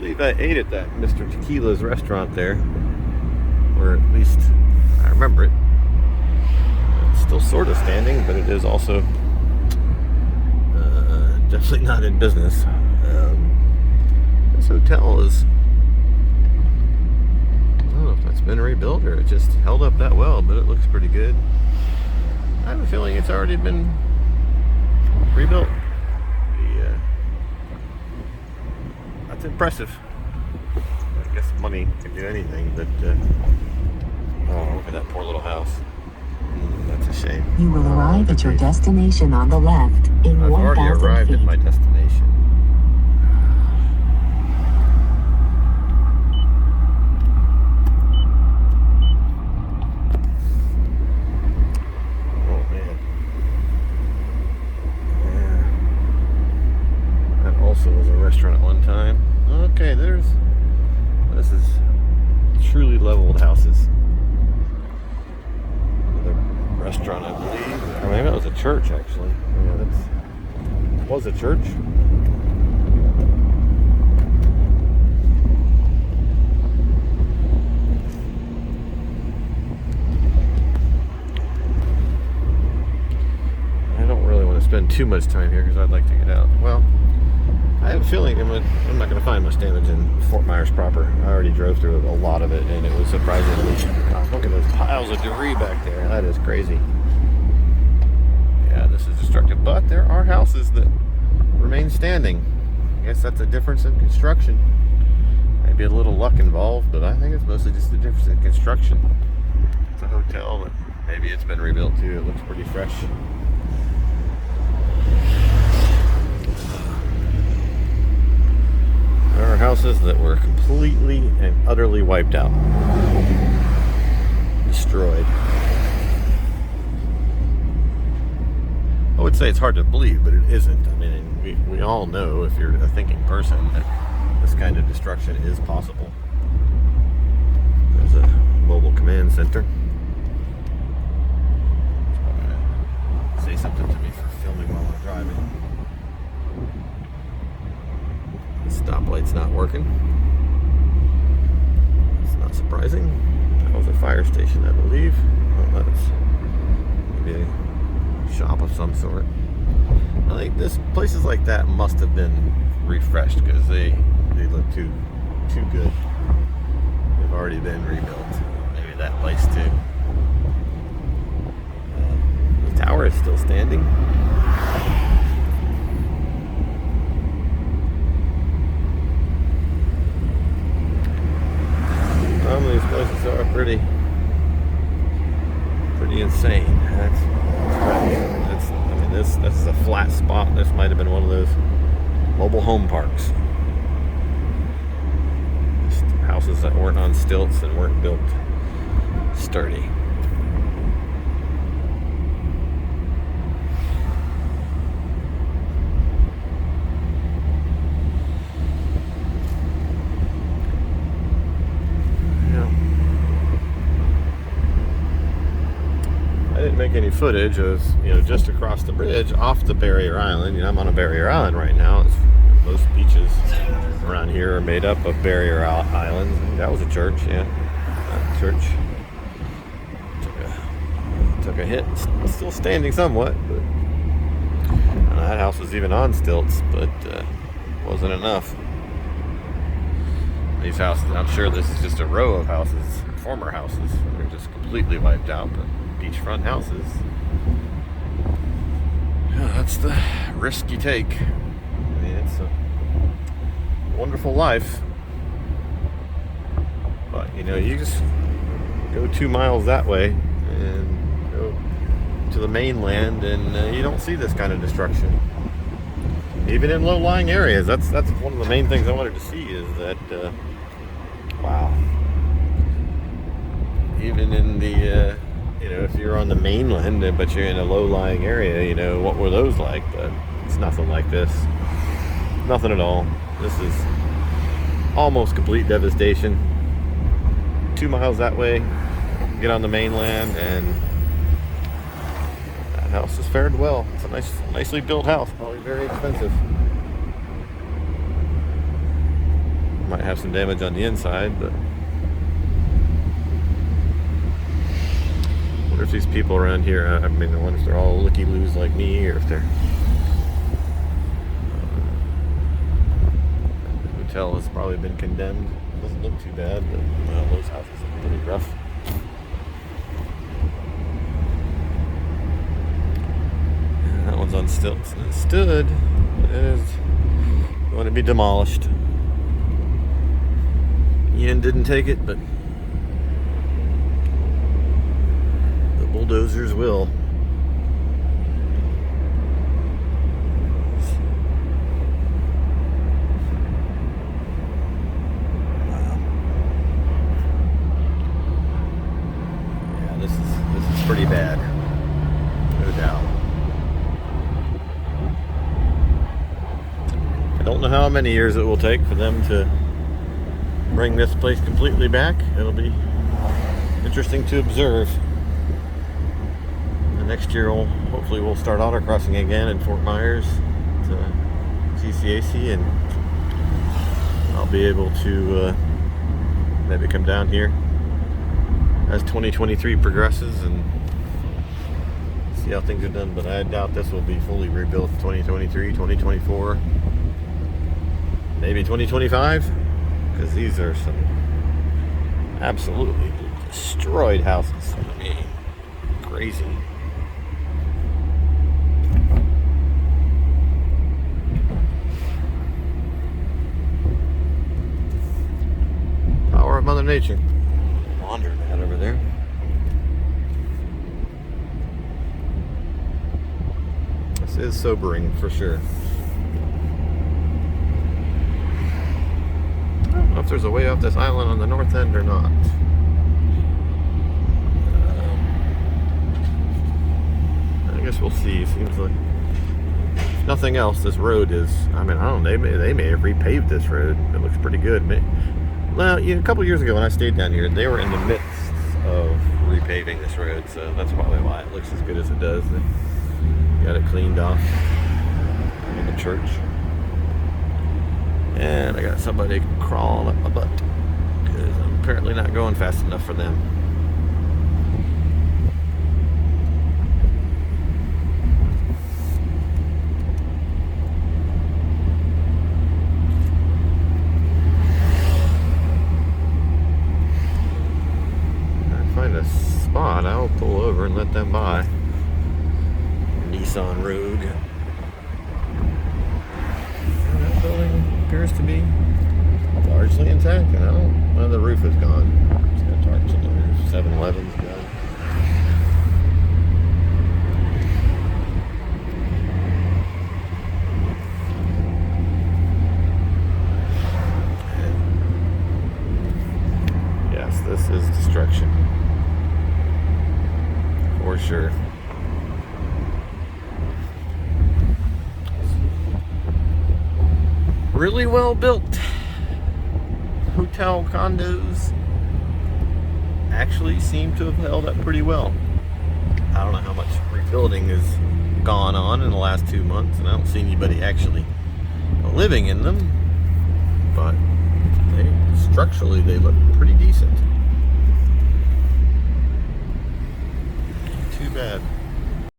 believe I ate at that Mr. Tequila's restaurant there, or at least I remember it. It's still sort of standing, but it is also definitely not in business. This hotel is, I don't know if that's been rebuilt or it just held up that well, but it looks pretty good. I have a feeling it's already been rebuilt. That's impressive. I guess money can do anything, but oh, look at that poor little house. That's a shame. You will arrive at your destination on the left in 1,000 feet. I've already arrived at my destination. Oh man. Yeah. That also was a restaurant at one time. Okay, this is truly leveled houses. Restaurant, I believe. Or maybe that was a church, actually. Yeah, that was a church. I don't really want to spend too much time here because I'd like to get out. Well, I have a feeling I'm not going to find much damage in Fort Myers proper. I already drove through a lot of it, and it was surprisingly... Oh, look at those piles of debris back there. That is crazy. Yeah, this is destructive. But there are houses that remain standing. I guess that's a difference in construction. Maybe a little luck involved, but I think it's mostly just a difference in construction. It's a hotel, but maybe it's been rebuilt too. It looks pretty fresh. There are houses that were completely and utterly wiped out. Destroyed. I would say it's hard to believe, but it isn't. I mean, we all know, if you're a thinking person, that this kind of destruction is possible. There's a mobile command center. It's probably gonna say something to me for filming while I'm driving. Stoplight's not working. It's not surprising. That was a fire station, I believe. Well, that's maybe a shop of some sort. I think places like that must have been refreshed because they look too good. They've already been rebuilt. Maybe that place too. The tower is still standing. Some of these places are pretty insane. This is a flat spot. This might have been one of those mobile home parks. Just houses that weren't on stilts and weren't built sturdy. I didn't make any footage. I was, just across the bridge off the barrier island. I'm on a barrier island right now. Most beaches around here are made up of barrier islands. That was a church, yeah. Church took a hit. It's still standing somewhat, but that house was even on stilts, but wasn't enough. These houses, I'm sure this is just a row of houses, former houses. They're just completely wiped out, but beachfront houses. Yeah, that's the risk you take. I mean, it's a wonderful life. But, you just go 2 miles that way and go to the mainland and you don't see this kind of destruction. Even in low-lying areas. That's one of the main things I wanted to see is that, wow. Even in the, if you're on the mainland, but you're in a low-lying area, what were those like? But it's nothing like this. Nothing at all. This is almost complete devastation. 2 miles that way, get on the mainland, and that house has fared well. It's a nicely built house, probably very expensive. might have some damage on the inside, but I wonder if these people around here, I mean, I wonder if they're all looky-loos like me, or if they're the hotel has probably been condemned. Doesn't look too bad, but those houses are pretty rough. And that one's on stilts and it stood. It is going to be demolished. Ian didn't take it, but the bulldozers will. Wow. Yeah, this is pretty bad. No doubt. I don't know how many years it will take for them to bring this place completely back. It'll be interesting to observe. And next year, hopefully we'll start autocrossing again in Fort Myers to GCAC, and I'll be able to maybe come down here as 2023 progresses and see how things are done. But I doubt this will be fully rebuilt 2023, 2024, maybe 2025. Because these are some absolutely destroyed houses. I mean, crazy. Power of Mother Nature. Laundromat over there. This is sobering for sure. I don't know if there's a way off this island on the north end or not. I guess we'll see. Seems like, if nothing else, this road is, I mean, I don't know, they may have repaved this road. It looks pretty good. Well, a couple years ago when I stayed down here, they were in the midst of repaving this road, so that's probably why it looks as good as it does. They got it cleaned off in the church. And I got somebody crawling up my butt because I'm apparently not going fast enough for them. If I find a spot, I'll pull over and let them by. Nissan Rogue. That building appears to be largely intact, and well, the roof is gone. It's got tarps on the roof. 7-Eleven's gone. And yes, this is destruction. For sure. Really well built hotel condos actually seem to have held up pretty well. I don't know how much rebuilding has gone on in the last 2 months, and I don't see anybody actually living in them, but structurally they look pretty decent. Too bad.